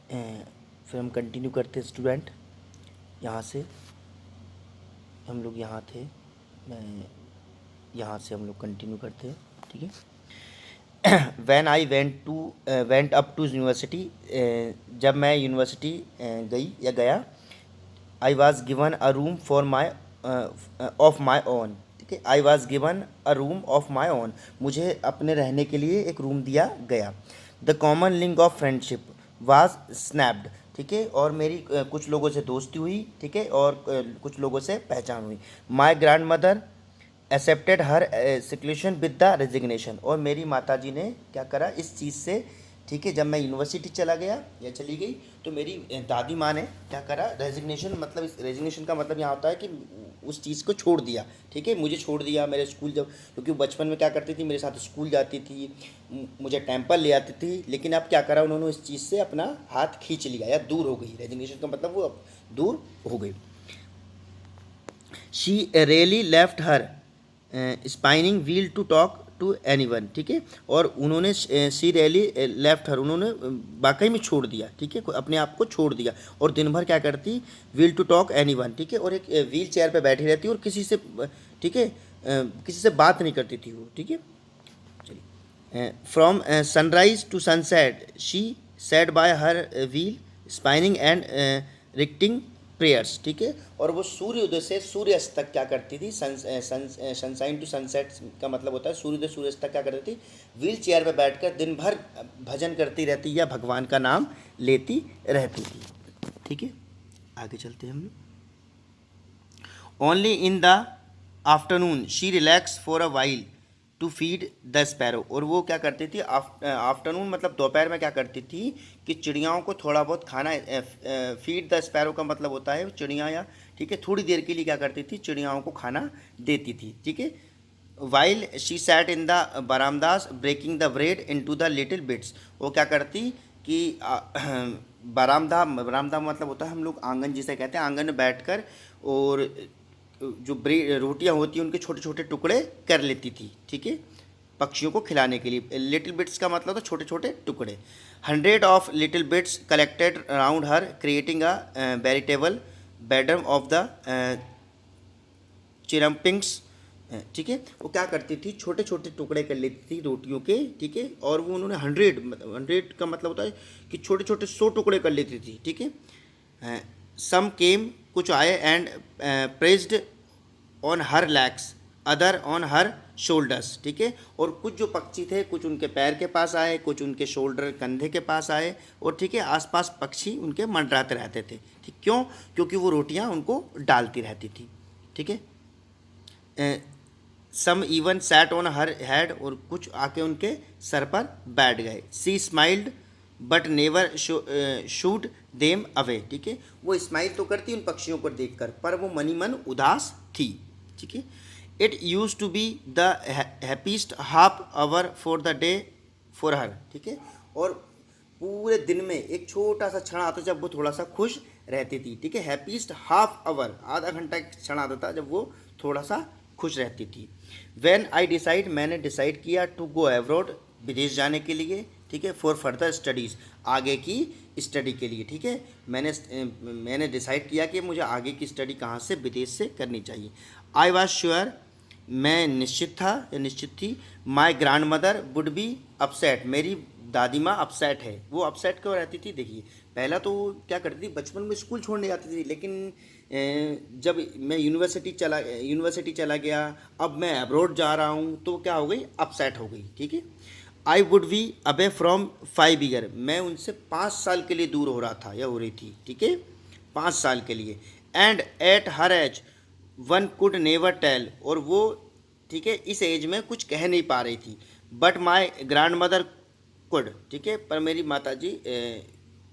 फिर हम कंटिन्यू करते स्टूडेंट। यहाँ से हम लोग यहाँ थे, मैं यहाँ से हम लोग कंटिन्यू करते हैं, ठीक है। When I went up to university, जब मैं यूनिवर्सिटी गई या गया। I was given a room for my of my own, ठीक है। I was given a room of my own, मुझे अपने रहने के लिए एक रूम दिया गया। The common link of friendship was snapped, ठीक है। और मेरी कुछ लोगों से दोस्ती हुई, ठीक है, और कुछ लोगों से पहचान हुई। My grand mother accepted her seclusion with the resignation, और मेरी माताजी ने क्या करा इस चीज़ से, ठीक है। जब मैं यूनिवर्सिटी चला गया या चली गई तो मेरी दादी माँ ने क्या करा, रेजिग्नेशन, मतलब इस रेजिग्नेशन का मतलब यहाँ होता है कि उस चीज़ को छोड़ दिया, ठीक है। मुझे छोड़ दिया मेरे स्कूल, जब क्योंकि बचपन में क्या करती थी, मेरे साथ स्कूल जाती थी, मुझे टेम्पल ले आती थी, लेकिन अब क्या करा उन्होंने इस चीज़ से अपना हाथ खींच लिया या दूर हो गई। रेजिग्नेशन का मतलब वो अब दूर हो गई। She really left her spinning wheel to talk to anyone, ठीक है। और उन्होंने सी रियली लेफ्ट हर, उन्होंने वाकई में छोड़ दिया, ठीक है, अपने आप को छोड़ दिया। और दिन भर क्या करती, व्हील टू टॉक एनीवन, ठीक है। और एक व्हील चेयर पे बैठी रहती और किसी से, ठीक है, किसी से बात नहीं करती थी वो, ठीक है। चलिए, from sunrise to sunset she set by her wheel spinning and reciting prayers, ठीक है। और वो सूर्योदय से सूर्यास्त तक क्या करती थी, सनसाइन टू सनसेट का मतलब होता है सूर्योदय सूर्यास्त तक क्या करती थी, व्हील चेयर पर बैठकर दिन भर भजन करती रहती या भगवान का नाम लेती रहती थी, ठीक है। आगे चलते हैं हम लोग। Only in the afternoon she relax for a while to feed the sparrow, और वो क्या करती थी, आफ्टरनून मतलब दोपहर में क्या करती थी कि चिड़ियाओं को थोड़ा बहुत खाना, फीड द स्पैरो का मतलब होता है चिड़िया, या ठीक है, थोड़ी देर के लिए क्या करती थी, चिड़ियाओं को खाना देती थी, ठीक है। While she sat in the verandas breaking the bread into the little bits, वो क्या करती कि बरामदा, बरामदा मतलब होता है हम लोग आंगन जिसे कहते हैं, आंगन में बैठकर और जो ब्रेड रोटियां होती हैं उनके छोटे छोटे टुकड़े कर लेती थी, ठीक है, पक्षियों को खिलाने के लिए। लिटिल बिट्स का मतलब था छोटे छोटे टुकड़े। 100 of little bits collected around her creating a veritable bedroom of the chirrupings, ठीक है। वो क्या करती थी, छोटे छोटे टुकड़े कर लेती थी रोटियों के, ठीक है। और वो उन्होंने 100 का मतलब होता है कि छोटे छोटे 100 टुकड़े कर लेती थी, ठीक है। सम केम, कुछ आए, and pressed on her lakhs other on her shoulders, ठीक है। और कुछ जो पक्षी थे, कुछ उनके पैर के पास आए, कुछ उनके शोल्डर कंधे के पास आए, और ठीक है, आसपास पक्षी उनके मंडराते रहते थे, ठीक। क्यों? क्योंकि वो रोटियां उनको डालती रहती थी, ठीक है। Some even sat on her head, और कुछ आके उनके सर पर बैठ गए। She smiled but never shooed them away, ठीक है। वो स्माइल तो करती उन पक्षियों को देखकर, पर वो मनी मन उदास थी, ठीक है। It use to be the happiest half hour for the day for her, ठीक है। और पूरे दिन में एक छोटा सा क्षण आता जब वो थोड़ा सा खुश रहती थी, ठीक है। हैप्पीस्ट हाफ आवर, आधा घंटा एक क्षण आता था जब वो थोड़ा सा खुश रहती थी। व्हेन आई डिसाइड, मैंने डिसाइड किया, टू गो अब्रॉड, विदेश जाने के लिए, ठीक है। फॉर फर्दर स्टडीज़, आगे की स्टडी के लिए, ठीक है। मैंने डिसाइड किया कि मुझे आगे की स्टडी कहाँ से, विदेश से करनी चाहिए। आई वॉज श्योर, मैं निश्चित था या निश्चित थी। माई grand mother would be upset, मेरी दादी माँ अपसेट है। वो अपसेट क्यों रहती थी, देखिए, पहला तो क्या करती थी, बचपन में स्कूल छोड़ने जाती थी, लेकिन जब मैं यूनिवर्सिटी चला गया, अब मैं अब्रॉड जा रहा हूँ, तो क्या हो गई, अपसेट हो गई, ठीक है। आई वुड बी अबे फ्रॉम 5 ईयर, मैं उनसे 5 साल के लिए दूर हो रहा था या हो रही थी, ठीक है, 5 साल के लिए। And at her age one could never tell, और वो, ठीक है, इस एज में कुछ कह नहीं पा रही थी। But my grand mother could, ठीक है, पर मेरी माता जी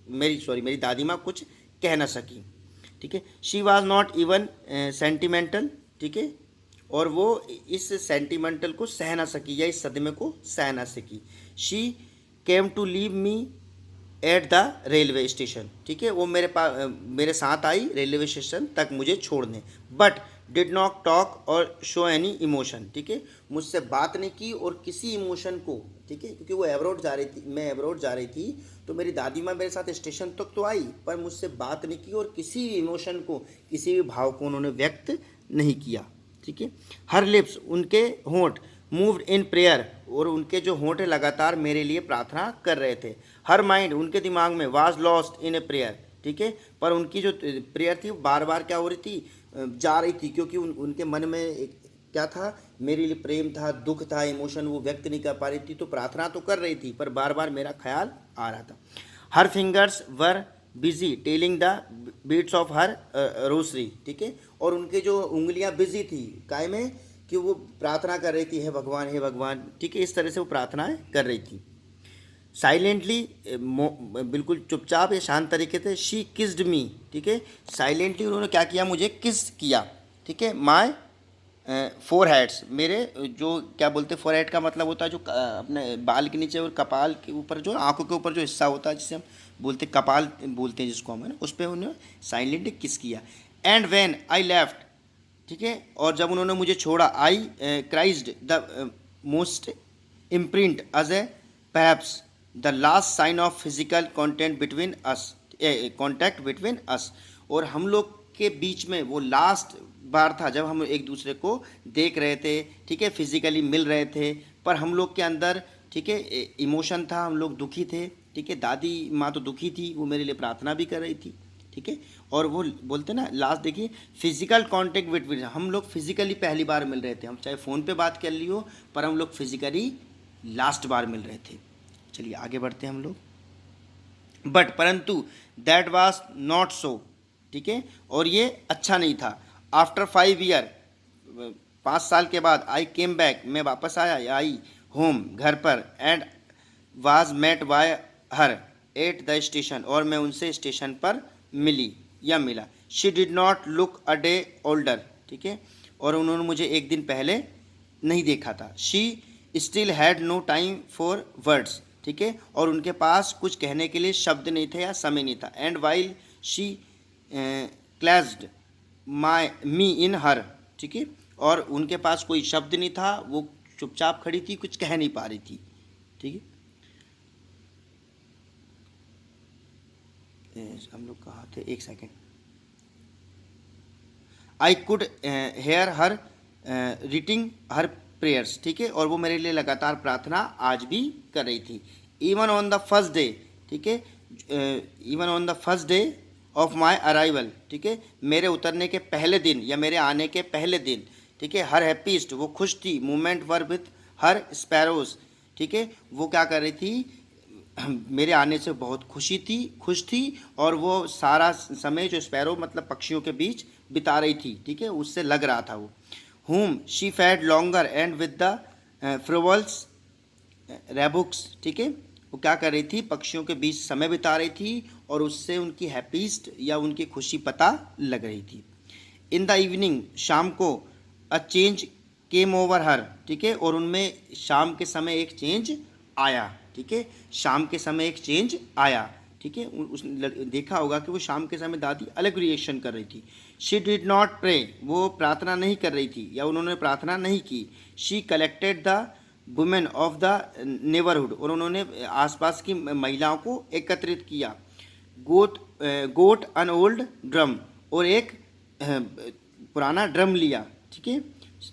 मेरी दादी माँ कुछ कह ना सकी, ठीक है। She was not even sentimental, ठीक है, और वो इस सेंटिमेंटल को सह ना सकी या इस सदमे को सह ना सकी। She came to leave me at the railway station, ठीक है, वो मेरे साथ आई रेलवे स्टेशन तक मुझे छोड़ने। बट डिड नॉट टॉक और शो एनी इमोशन, ठीक है, मुझसे बात नहीं की और किसी इमोशन को ठीक है, क्योंकि वो एब्रॉड जा रही थी, मैं एब्रॉड जा रही थी, तो मेरी दादी माँ मेरे साथ स्टेशन तक तो आई, पर मुझसे बात नहीं की और किसी भी इमोशन को, किसी भी भाव को उन्होंने व्यक्त नहीं किया। ठीक है, हर लिप्स, उनके होंठ, मूव्ड इन प्रेयर, और उनके जो होंठ लगातार मेरे लिए प्रार्थना कर रहे थे। हर माइंड, उनके दिमाग में, was lost in a prayer. ठीक है, पर उनकी जो प्रेयर थी बार बार क्या हो रही थी, जा रही थी, क्योंकि उनके मन में एक क्या था, मेरे लिए प्रेम था, दुख था, इमोशन वो व्यक्त नहीं कर पा रही थी, तो प्रार्थना तो कर रही थी पर बार बार मेरा ख्याल आ रहा था। Her fingers were busy telling the beats of her rosary. ठीक है, और उनके जो उंगलियां बिजी थी काय में, कि वो प्रार्थना कर रही थी, हे भगवान हे भगवान। ठीक है, इस तरह से वो प्रार्थनाएं कर रही थी। साइलेंटली, बिल्कुल चुपचाप या शांत तरीके से, शी किस्ड मी। ठीक है, साइलेंटली उन्होंने क्या किया, मुझे किस किया। ठीक है, माय फोर हेड्स, मेरे जो क्या बोलते हैं, फोर हेड का मतलब होता है जो अपने बाल के नीचे और कपाल के ऊपर, जो आंखों के ऊपर जो हिस्सा होता है जिसे हम बोलते कपाल बोलते हैं जिसको हम, है ना, उस पर उन्होंने साइलेंटली किस किया। एंड व्हेन आई लेफ्ट, ठीक है, और जब उन्होंने मुझे छोड़ा, I cried the most imprint as a perhaps the last sign of physical content between us, contact between us, और हम लोग के बीच में वो लास्ट बार था जब हम एक दूसरे को देख रहे थे। ठीक है, फिजिकली मिल रहे थे, पर हम लोग के अंदर, ठीक है, इमोशन था, हम लोग दुखी थे। ठीक है, दादी माँ तो दुखी थी, वो मेरे लिए प्रार्थना भी कर रही थी। ठीक है, और वो बोलते ना लास्ट, देखिए, फिजिकल कांटेक्ट बिटवीन, हम लोग फिजिकली पहली बार मिल रहे थे, हम चाहे फ़ोन पे बात कर ली हो, पर हम लोग फिजिकली लास्ट बार मिल रहे थे। चलिए आगे बढ़ते हैं हम लोग। बट परंतु दैट वाज नॉट सो। ठीक है, और ये अच्छा नहीं था। आफ्टर 5 ईयर, 5 साल के बाद, आई केम बैक, मैं वापस आया या आई होम, घर पर, and was met by her at the station, और मैं उनसे स्टेशन पर मिली या मिला। She did not look a day older. ठीक है, और उन्होंने मुझे एक दिन पहले नहीं देखा था। She still had no time for words. ठीक है, और उनके पास कुछ कहने के लिए शब्द नहीं थे या समय नहीं था। एंड वाइल शी क्लैस्ड माई मी इन हर। ठीक है, और उनके पास कोई शब्द नहीं था, वो चुपचाप खड़ी थी, कुछ कह नहीं पा रही थी। ठीक है, हम लोग कहाँ थे, एक second. I could hair her reading her prayers. ठीक है, और वो मेरे लिए लगातार प्रार्थना आज भी कर रही थी। Even on the first day. ठीक है, even on the first day of my arrival. ठीक है, मेरे उतरने के पहले दिन या मेरे आने के पहले दिन। ठीक है, हर हैप्पीस्ट, वो खुश थी। Movement were with her sparrows. ठीक है, वो क्या कर रही थी, मेरे आने से बहुत खुश थी, और वो सारा समय जो स्पैरो मतलब पक्षियों के बीच बिता रही थी। ठीक है, उससे लग रहा था वो। whom she fed longer and with the frivols रेबुक्स। ठीक है, वो क्या कर रही थी, पक्षियों के बीच समय बिता रही थी, और उससे उनकी हैप्पीस्ट या उनकी खुशी पता लग रही थी। इन द इवनिंग, शाम को, अ चेंज केम ओवर हर। ठीक है, और उनमें शाम के समय एक चेंज आया। ठीक है, शाम के समय एक चेंज आया। ठीक है, उसने देखा होगा कि वो शाम के समय दादी अलग रिएक्शन कर रही थी। शी डिड नॉट प्रे, वो प्रार्थना नहीं कर रही थी या उन्होंने प्रार्थना नहीं की। She collected the women of the neighbourhood, और उन्होंने आसपास की महिलाओं को एकत्रित किया। गोट अन ओल्ड ड्रम, और एक पुराना ड्रम लिया। ठीक है,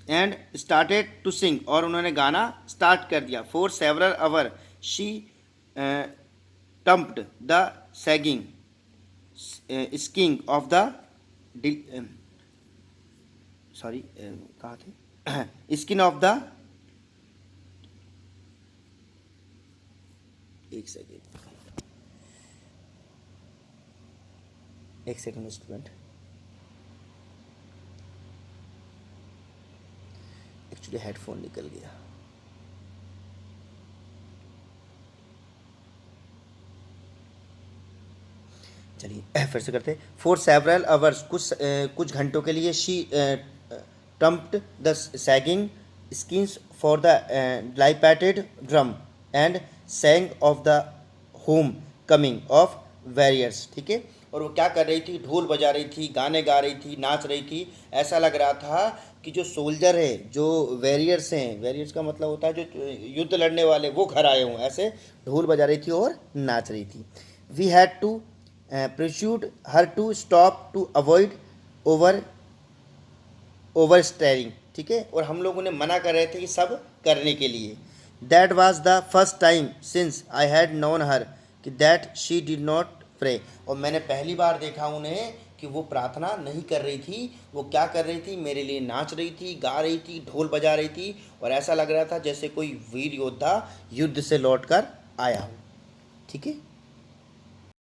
एंड स्टार्टेड टू सिंग, और उन्होंने गाना स्टार्ट कर दिया। For several hour she thumped the sagging skin of the sorry कहाँ थे, स्किन ऑफ द, एक सेकेंड स्टूडेंट, एक्चुअली हेडफोन निकल गया। चलिए फिर से करते। फॉर सेवरल आवर्स, कुछ घंटों के लिए, she thumped the sagging skins for the dilapidated drum and sang of the home coming of warriors, ठीक है। और वो क्या कर रही थी, ढोल बजा रही थी, गाने गा रही थी, नाच रही थी। ऐसा लग रहा था कि जो सोल्जर है, जो वॉरियर्स हैं, वॉरियर्स का मतलब होता है जो युद्ध लड़ने वाले, वो घर आए हों, ऐसे ढोल बजा रही थी और नाच रही थी। We had to persuaded her to stop to avoid over over staring, ठीक है। और हम लोग उन्हें मना कर रहे थे कि सब करने के लिए। That was the first time since I had known her कि that she did not pray. और मैंने पहली बार देखा उन्हें कि वो प्रार्थना नहीं कर रही थी। वो क्या कर रही थी, मेरे लिए नाच रही थी, गा रही थी, ढोल बजा रही थी, और ऐसा लग रहा था जैसे कोई वीर योद्धा युद्ध से लौट कर आया हो, ठीक है।